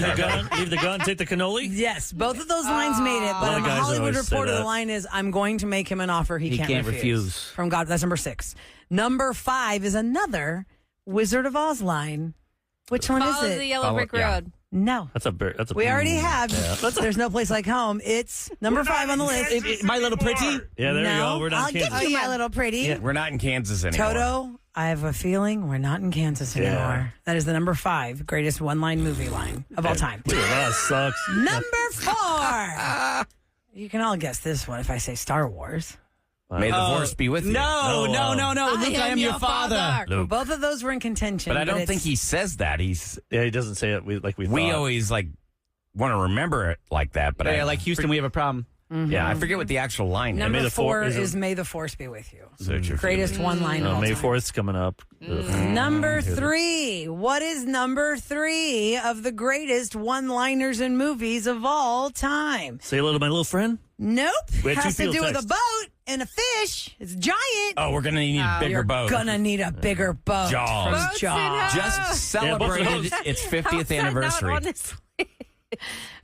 [SPEAKER 5] That's Scarface.
[SPEAKER 6] Leave the gun, take the cannoli.
[SPEAKER 5] Yes, both of those lines made it,
[SPEAKER 6] A lot
[SPEAKER 5] but
[SPEAKER 6] of
[SPEAKER 5] on the
[SPEAKER 6] guys
[SPEAKER 5] Hollywood
[SPEAKER 6] always say
[SPEAKER 5] Reporter, the
[SPEAKER 6] that.
[SPEAKER 5] line is, I'm going to make him an offer he can't refuse. From God, that's number 6. Number 5 is another Wizard of Oz line. Which one
[SPEAKER 9] Follow
[SPEAKER 5] is
[SPEAKER 9] the
[SPEAKER 5] it?
[SPEAKER 9] yellow brick road.
[SPEAKER 5] No.
[SPEAKER 6] That's a.
[SPEAKER 5] We already have.
[SPEAKER 6] Yeah.
[SPEAKER 5] There's no place like home. It's number 5 on the list.
[SPEAKER 11] My Little Pretty?
[SPEAKER 6] Yeah, there you go. We're not
[SPEAKER 5] I'll
[SPEAKER 6] in
[SPEAKER 5] give
[SPEAKER 6] Kansas.
[SPEAKER 5] you My Little Pretty.
[SPEAKER 4] We're not in Kansas anymore.
[SPEAKER 5] Toto, I have a feeling we're not in Kansas anymore. That is the number 5 greatest one-line movie line of all time.
[SPEAKER 6] That sucks.
[SPEAKER 5] Number 4. You can all guess this one if I say Star Wars.
[SPEAKER 4] May the force be with you.
[SPEAKER 11] No. Luke, I am your father.
[SPEAKER 4] Luke.
[SPEAKER 5] Both of those were in contention.
[SPEAKER 4] But I don't
[SPEAKER 5] it's-
[SPEAKER 4] think he says that.
[SPEAKER 6] He doesn't say it we
[SPEAKER 4] We
[SPEAKER 6] thought.
[SPEAKER 4] always want to remember it like that. But
[SPEAKER 11] Yeah, like Houston, we have a problem.
[SPEAKER 4] Yeah, I forget what the actual line is.
[SPEAKER 5] Number 4 is May the Force be with you.
[SPEAKER 4] Search your
[SPEAKER 5] Greatest one-line of all
[SPEAKER 6] May
[SPEAKER 5] time.
[SPEAKER 6] 4th's coming up.
[SPEAKER 5] Number 3. What is number 3 of the greatest one-liners in movies of all time?
[SPEAKER 6] Say hello to my little friend.
[SPEAKER 5] Nope.
[SPEAKER 6] We had
[SPEAKER 5] Has
[SPEAKER 6] two
[SPEAKER 5] to do
[SPEAKER 6] field
[SPEAKER 5] with a
[SPEAKER 6] texts.
[SPEAKER 5] boat and a fish. It's giant.
[SPEAKER 4] Oh, we're gonna need a bigger
[SPEAKER 5] You're
[SPEAKER 4] boat.
[SPEAKER 5] gonna need a bigger boat.
[SPEAKER 4] Jaws.
[SPEAKER 5] From Jaws.
[SPEAKER 4] Just
[SPEAKER 6] Yeah, both of
[SPEAKER 4] celebrated
[SPEAKER 6] those.
[SPEAKER 4] its 50th anniversary.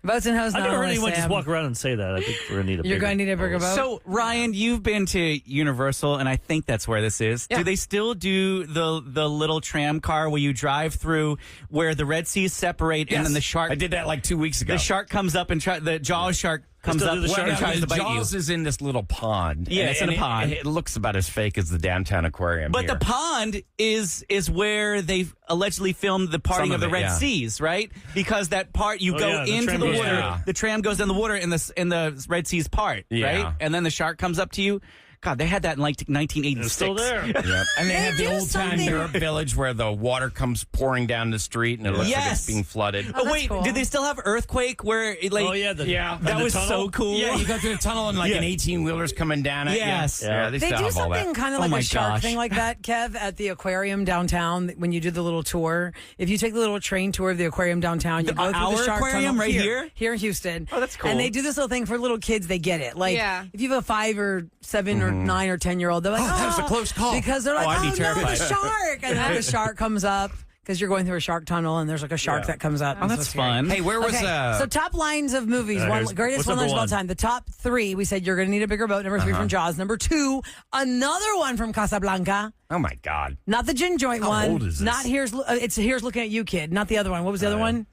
[SPEAKER 5] Boats and hose.
[SPEAKER 6] I
[SPEAKER 5] not
[SPEAKER 6] never heard
[SPEAKER 5] on
[SPEAKER 6] anyone
[SPEAKER 5] this,
[SPEAKER 6] just
[SPEAKER 5] Sam.
[SPEAKER 6] walk around and say that. I think we're gonna need a.
[SPEAKER 5] You're
[SPEAKER 6] bigger
[SPEAKER 5] going to need a bigger boat.
[SPEAKER 11] So, Ryan, you've been to Universal, and I think that's where this is.
[SPEAKER 5] Yeah.
[SPEAKER 11] Do they still do the little tram car where you drive through where the Red Seas separate and then the shark?
[SPEAKER 4] I did that like 2 weeks ago.
[SPEAKER 11] The shark comes up and the Jaws shark comes
[SPEAKER 6] still
[SPEAKER 11] up
[SPEAKER 6] do the
[SPEAKER 11] and
[SPEAKER 6] shark?
[SPEAKER 11] tries to bite you.
[SPEAKER 4] Jaws is in this little pond.
[SPEAKER 11] Yeah,
[SPEAKER 4] And
[SPEAKER 11] it's in a
[SPEAKER 4] it-
[SPEAKER 11] pond.
[SPEAKER 4] It looks about as fake as the downtown aquarium.
[SPEAKER 11] But
[SPEAKER 4] here.
[SPEAKER 11] the pond is where they allegedly filmed the parting
[SPEAKER 4] Some
[SPEAKER 11] of
[SPEAKER 4] of
[SPEAKER 11] the
[SPEAKER 4] it,
[SPEAKER 11] Red
[SPEAKER 4] yeah.
[SPEAKER 11] Seas, right? Because that part you
[SPEAKER 6] Oh,
[SPEAKER 11] go
[SPEAKER 6] yeah, the
[SPEAKER 11] into
[SPEAKER 6] tram
[SPEAKER 11] the
[SPEAKER 6] goes
[SPEAKER 11] water,
[SPEAKER 4] down.
[SPEAKER 11] the tram goes in the water in the Red Seas part,
[SPEAKER 4] Yeah.
[SPEAKER 11] right? And then the shark comes up to you. God, they had that in like 1986.
[SPEAKER 6] It's still there.
[SPEAKER 4] Yep. And they have the
[SPEAKER 5] do
[SPEAKER 4] old time
[SPEAKER 5] something-
[SPEAKER 4] Europe village where the water comes pouring down the street and it looks like
[SPEAKER 11] Yes.
[SPEAKER 4] it's being flooded.
[SPEAKER 5] Oh, that's
[SPEAKER 11] wait,
[SPEAKER 5] cool.
[SPEAKER 11] did they still have Earthquake where it, like?
[SPEAKER 6] Oh yeah,
[SPEAKER 11] that was so cool.
[SPEAKER 4] Yeah, you go through the tunnel and like an 18-wheeler's coming down at
[SPEAKER 11] Yes.
[SPEAKER 4] you. Yeah, they
[SPEAKER 5] They
[SPEAKER 4] still
[SPEAKER 5] do
[SPEAKER 4] have all that.
[SPEAKER 5] something kind of
[SPEAKER 11] Oh
[SPEAKER 5] like
[SPEAKER 11] my
[SPEAKER 5] a shark
[SPEAKER 11] gosh.
[SPEAKER 5] thing like that, Kev, at the aquarium downtown when you do the little tour. If you take the little train tour of the aquarium downtown, you go through
[SPEAKER 11] our
[SPEAKER 5] the shark
[SPEAKER 11] aquarium
[SPEAKER 5] tunnel
[SPEAKER 11] right
[SPEAKER 5] here in Houston.
[SPEAKER 11] Oh, that's cool.
[SPEAKER 5] And they do this little thing for little kids. They get it. Like
[SPEAKER 9] Yeah.
[SPEAKER 5] if you have a 5 or 7 or 9 or 10-year-old, they're like,
[SPEAKER 4] that was a close call.
[SPEAKER 5] because they're like,
[SPEAKER 11] I'd be
[SPEAKER 5] oh no,
[SPEAKER 11] terrified.
[SPEAKER 5] the shark, and then the shark comes up. Because you're going through a shark tunnel and there's like a shark that comes up.
[SPEAKER 11] Oh, that's fun.
[SPEAKER 4] Hey, where was
[SPEAKER 5] Okay, so top lines of movies,
[SPEAKER 6] here's-
[SPEAKER 5] greatest
[SPEAKER 6] what's
[SPEAKER 5] one liners of
[SPEAKER 6] number
[SPEAKER 5] all
[SPEAKER 6] one?
[SPEAKER 5] time. The top 3, we said you're going to need a bigger boat. Number 3 from Jaws. Number 2, another one from Casablanca.
[SPEAKER 4] Oh my God.
[SPEAKER 5] Not the gin joint one.
[SPEAKER 4] old is this?
[SPEAKER 5] Not it's Here's Looking at You, Kid. Not the other one. What was the other one?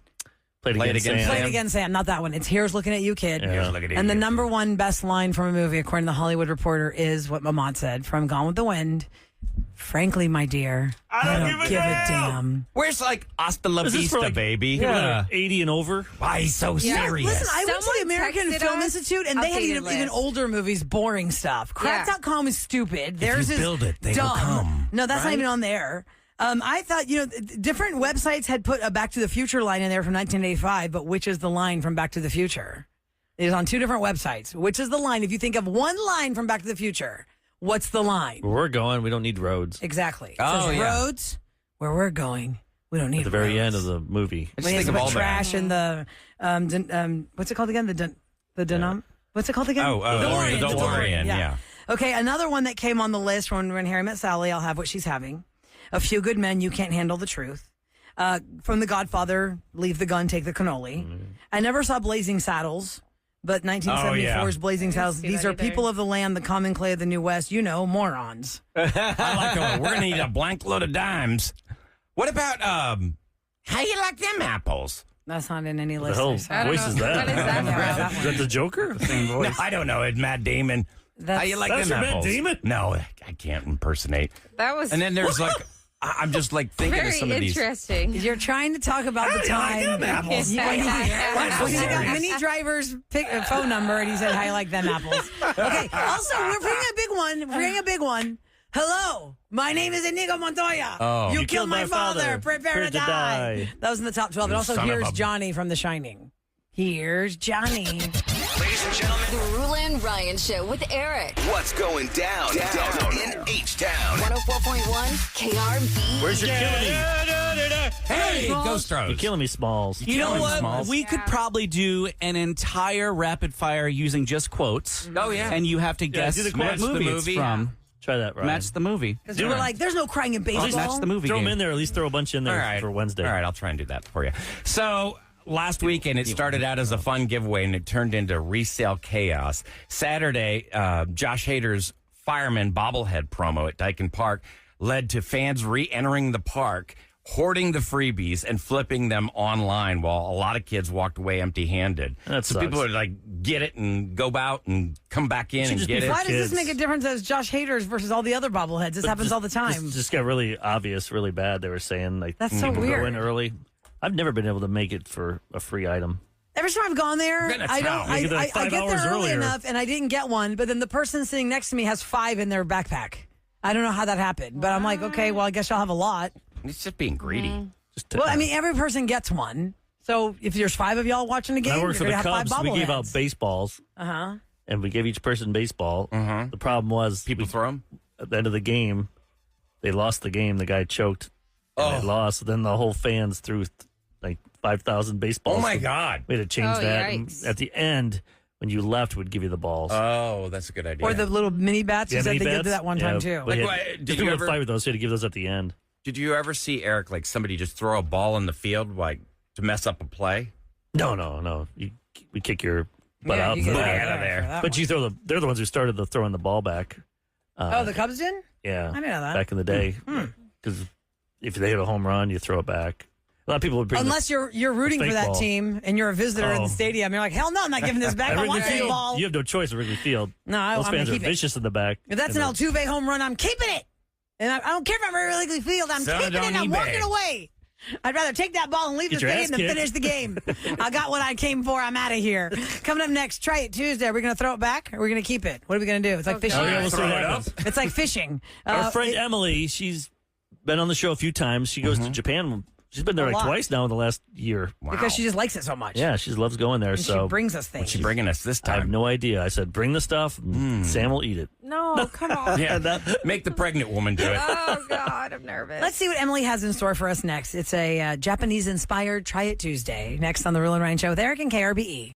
[SPEAKER 6] Play it
[SPEAKER 4] Play
[SPEAKER 6] again,
[SPEAKER 4] it again,
[SPEAKER 6] Sam.
[SPEAKER 5] Play It Again, Sam. Not that one. It's Here's Looking at You, Kid.
[SPEAKER 6] Yeah.
[SPEAKER 4] Here's looking at
[SPEAKER 5] And the
[SPEAKER 4] you.
[SPEAKER 5] number 1 best line from a movie, according to the Hollywood Reporter, is what Mamad said from Gone with the Wind. Frankly, my dear, I don't give a damn.
[SPEAKER 4] Where's like hasta la
[SPEAKER 6] Is this
[SPEAKER 4] vista,
[SPEAKER 6] for, like,
[SPEAKER 4] baby?
[SPEAKER 6] people that are 80 and over.
[SPEAKER 4] Why he's so serious?
[SPEAKER 5] Listen, I went to the
[SPEAKER 9] Someone
[SPEAKER 5] American
[SPEAKER 9] texted
[SPEAKER 5] Film
[SPEAKER 9] us
[SPEAKER 5] Institute, and they had
[SPEAKER 9] updated
[SPEAKER 5] even
[SPEAKER 9] list.
[SPEAKER 5] older movies, boring stuff. Crack.com is stupid. Theirs
[SPEAKER 4] you
[SPEAKER 5] is
[SPEAKER 4] build it, they will
[SPEAKER 5] dumb.
[SPEAKER 4] come,
[SPEAKER 5] No, that's not
[SPEAKER 4] right?
[SPEAKER 5] even on there. I thought, different websites had put a Back to the Future line in there from 1985, but which is the line from Back to the Future? It is on 2 different websites. Which is the line? If you think of one line from Back to the Future, what's the line?
[SPEAKER 6] Where we're going, we don't need roads.
[SPEAKER 5] Exactly. It
[SPEAKER 4] Oh,
[SPEAKER 5] says
[SPEAKER 4] yeah.
[SPEAKER 5] roads, where we're going, we don't need
[SPEAKER 6] At the very
[SPEAKER 5] roads.
[SPEAKER 6] end of the movie.
[SPEAKER 4] I just
[SPEAKER 5] We need
[SPEAKER 4] think
[SPEAKER 5] to
[SPEAKER 4] of
[SPEAKER 5] put
[SPEAKER 4] all that.
[SPEAKER 5] trash in the what's it called again? The denom. What's it called again?
[SPEAKER 4] Oh,
[SPEAKER 5] DeLorean.
[SPEAKER 4] the DeLorean, yeah.
[SPEAKER 5] Okay, another one that came on the list when Harry Met Sally. I'll have what she's having. A Few Good Men. You Can't Handle the Truth. From The Godfather. Leave the gun, take the cannoli. I never saw Blazing Saddles. But 1974's Blazing Saddles.
[SPEAKER 9] see
[SPEAKER 5] These
[SPEAKER 9] that
[SPEAKER 5] are
[SPEAKER 9] either.
[SPEAKER 5] people of the land, the common clay of the New West. Morons.
[SPEAKER 4] I like them. We're gonna need a blank load of dimes. What about how you like them apples?
[SPEAKER 5] That's not in any
[SPEAKER 6] The
[SPEAKER 5] list.
[SPEAKER 6] hell
[SPEAKER 5] I
[SPEAKER 6] voice
[SPEAKER 5] saw.
[SPEAKER 6] is that?
[SPEAKER 9] What is that
[SPEAKER 5] Yeah,
[SPEAKER 6] Is that the Joker? Same
[SPEAKER 4] No,
[SPEAKER 6] voice.
[SPEAKER 4] I don't know. It's Matt Damon. How you like
[SPEAKER 6] That's
[SPEAKER 4] them
[SPEAKER 6] your Matt
[SPEAKER 4] apples?
[SPEAKER 6] Damon?
[SPEAKER 4] No, I can't impersonate.
[SPEAKER 9] That was
[SPEAKER 4] And then there's like I'm just like thinking of some of these.
[SPEAKER 9] Very interesting.
[SPEAKER 5] You're trying to talk about the time.
[SPEAKER 4] apples.
[SPEAKER 5] He got Mini Driver's phone number, and he said, "I like them apples." Okay. Also, we're bringing a big one. Hello, my name is Inigo Montoya.
[SPEAKER 4] Oh.
[SPEAKER 5] You killed my father. Prepare to die. That was in the top 12. And also,
[SPEAKER 4] son of
[SPEAKER 5] here's
[SPEAKER 4] a-
[SPEAKER 5] Johnny from The Shining. Here's Johnny.
[SPEAKER 1] Ladies and gentlemen,
[SPEAKER 3] The Roula and Ryan Show with Eric.
[SPEAKER 1] what's going down in H-Town?
[SPEAKER 3] 104.1 KRB.
[SPEAKER 6] Where's your killing me?
[SPEAKER 4] Hey, Ghost Rose.
[SPEAKER 6] You're killing me, Smalls.
[SPEAKER 11] You know
[SPEAKER 4] Killing
[SPEAKER 11] what?
[SPEAKER 4] Smalls.
[SPEAKER 11] We could probably do an entire rapid fire using just quotes.
[SPEAKER 4] Oh, yeah.
[SPEAKER 11] And you have to guess
[SPEAKER 6] do the
[SPEAKER 11] what
[SPEAKER 6] quotes.
[SPEAKER 11] movie
[SPEAKER 4] The
[SPEAKER 11] it's
[SPEAKER 4] movie.
[SPEAKER 11] from.
[SPEAKER 6] Try that, Ryan.
[SPEAKER 11] Match the movie.
[SPEAKER 5] Because we were like, there's no crying in baseball.
[SPEAKER 11] Match the movie
[SPEAKER 6] Throw
[SPEAKER 11] game.
[SPEAKER 6] them in there. At least throw a bunch in there for Wednesday.
[SPEAKER 4] All right, I'll try and do that for you. So last weekend, it started out as a fun giveaway, and it turned into resale chaos. Saturday, Josh Hader's Fireman bobblehead promo at Dyken Park led to fans re-entering the park, hoarding the freebies, and flipping them online while a lot of kids walked away empty-handed.
[SPEAKER 6] That
[SPEAKER 4] so
[SPEAKER 6] sucks.
[SPEAKER 4] people would like get it and go out and come back in
[SPEAKER 6] Should
[SPEAKER 4] and
[SPEAKER 6] just
[SPEAKER 4] get
[SPEAKER 6] be
[SPEAKER 4] it.
[SPEAKER 6] for
[SPEAKER 5] Why does this
[SPEAKER 6] kids.
[SPEAKER 5] make a difference as Josh Hader's versus all the other bobbleheads? This happens all the time.
[SPEAKER 6] Just got really obvious, really bad. They were saying like
[SPEAKER 5] That's so
[SPEAKER 6] people
[SPEAKER 5] weird.
[SPEAKER 6] go in early. I've never been able to make it for a free item.
[SPEAKER 5] Every time I've gone there,
[SPEAKER 4] Get in a
[SPEAKER 5] I don't.
[SPEAKER 4] town.
[SPEAKER 5] I,
[SPEAKER 6] You get there like
[SPEAKER 5] I
[SPEAKER 6] 5
[SPEAKER 5] get there
[SPEAKER 6] hours
[SPEAKER 5] early
[SPEAKER 6] earlier.
[SPEAKER 5] enough, and I didn't get one. But then the person sitting next to me has 5 in their backpack. I don't know how that happened, but I'm like, okay, well, I guess y'all have a lot.
[SPEAKER 4] It's just being greedy.
[SPEAKER 5] Well, I mean, every person gets one. So if there's 5 of y'all watching a game,
[SPEAKER 6] I
[SPEAKER 5] you're
[SPEAKER 6] worked for
[SPEAKER 5] gonna
[SPEAKER 6] the
[SPEAKER 5] have 5
[SPEAKER 6] Cubs. We gave out
[SPEAKER 5] bobbleheads.
[SPEAKER 6] baseballs, and we gave each person baseball. The problem was
[SPEAKER 4] People throw them.
[SPEAKER 6] at the end of the game, they lost the game. The guy choked, and they lost. Then the whole fans threw like 5,000 baseballs.
[SPEAKER 4] Oh, my God.
[SPEAKER 6] We had to change
[SPEAKER 9] Oh,
[SPEAKER 6] that. And
[SPEAKER 9] yikes.
[SPEAKER 6] at the end, when you left, we'd give you the balls.
[SPEAKER 4] Oh, that's a good idea.
[SPEAKER 5] Or the little mini bats. You said
[SPEAKER 6] mini
[SPEAKER 5] they did
[SPEAKER 6] bats?
[SPEAKER 5] that one
[SPEAKER 6] Yeah,
[SPEAKER 5] time too.
[SPEAKER 6] but
[SPEAKER 4] Like,
[SPEAKER 6] yeah,
[SPEAKER 4] what- did
[SPEAKER 6] people
[SPEAKER 4] you
[SPEAKER 6] would
[SPEAKER 4] ever-
[SPEAKER 6] fight with those? So you had to give those at the end.
[SPEAKER 4] Did you ever see, Eric, like somebody just throw a ball in the field like to mess up a play?
[SPEAKER 6] No. We kick your butt
[SPEAKER 5] Yeah,
[SPEAKER 6] out.
[SPEAKER 5] you
[SPEAKER 6] for
[SPEAKER 5] get
[SPEAKER 6] that.
[SPEAKER 4] out of there.
[SPEAKER 5] for that
[SPEAKER 6] But
[SPEAKER 5] one.
[SPEAKER 6] you they're the ones who started throwing the ball back.
[SPEAKER 5] Oh, the Cubs did?
[SPEAKER 6] Yeah.
[SPEAKER 5] I didn't know that.
[SPEAKER 6] Back in the day. Because if they hit a home run, you throw it back. A lot of people would bring
[SPEAKER 5] Unless you're rooting for
[SPEAKER 6] fake
[SPEAKER 5] that
[SPEAKER 6] ball.
[SPEAKER 5] team and you're a visitor in
[SPEAKER 6] Oh.
[SPEAKER 5] the stadium, you're like, hell no, I'm not giving this back.
[SPEAKER 6] At
[SPEAKER 5] I
[SPEAKER 6] Wrigley
[SPEAKER 5] want this
[SPEAKER 6] Field,
[SPEAKER 5] ball.
[SPEAKER 6] you have no choice at Wrigley Field.
[SPEAKER 5] No,
[SPEAKER 6] Those
[SPEAKER 5] I'm gonna
[SPEAKER 6] fans are
[SPEAKER 5] keep it.
[SPEAKER 6] vicious in the back.
[SPEAKER 5] If that's an
[SPEAKER 6] And
[SPEAKER 5] Altuve home run, I'm keeping it. And I don't care if I'm at Wrigley Field. I'm
[SPEAKER 4] Sell it
[SPEAKER 5] keeping it.
[SPEAKER 4] on
[SPEAKER 5] I'm
[SPEAKER 4] eBay.
[SPEAKER 5] walking away. I'd rather take that ball and leave
[SPEAKER 6] Get
[SPEAKER 5] the
[SPEAKER 6] your
[SPEAKER 5] stadium
[SPEAKER 6] ass
[SPEAKER 5] than
[SPEAKER 6] kicked.
[SPEAKER 5] finish the game. I got what I came for. I'm out of here. Coming up next, Try It Tuesday. Are we going to throw it back or are we going to keep it? What are we going to do? It's like fishing.
[SPEAKER 6] Oh, yeah, we'll see
[SPEAKER 4] Throw
[SPEAKER 6] what
[SPEAKER 4] it
[SPEAKER 6] happens.
[SPEAKER 5] It's like fishing.
[SPEAKER 6] Our friend Emily, she's been on the show a few times. She goes to Japan. She's been there
[SPEAKER 5] A
[SPEAKER 6] like
[SPEAKER 5] lot.
[SPEAKER 6] twice now in the last year.
[SPEAKER 5] Because she just likes it so much.
[SPEAKER 6] Yeah, she loves going there.
[SPEAKER 5] And
[SPEAKER 6] so
[SPEAKER 5] she brings us things.
[SPEAKER 4] What's she bringing us this
[SPEAKER 6] I have
[SPEAKER 4] time?
[SPEAKER 6] no idea. I said, bring the stuff. And Sam will eat it.
[SPEAKER 9] No, come on.
[SPEAKER 4] Yeah, make the pregnant woman do it.
[SPEAKER 9] Oh, God, I'm nervous.
[SPEAKER 5] Let's see what Emily has in store for us next. It's a Japanese-inspired Try It Tuesday. Next on the Roula and Ryan Show with Eric and KRBE.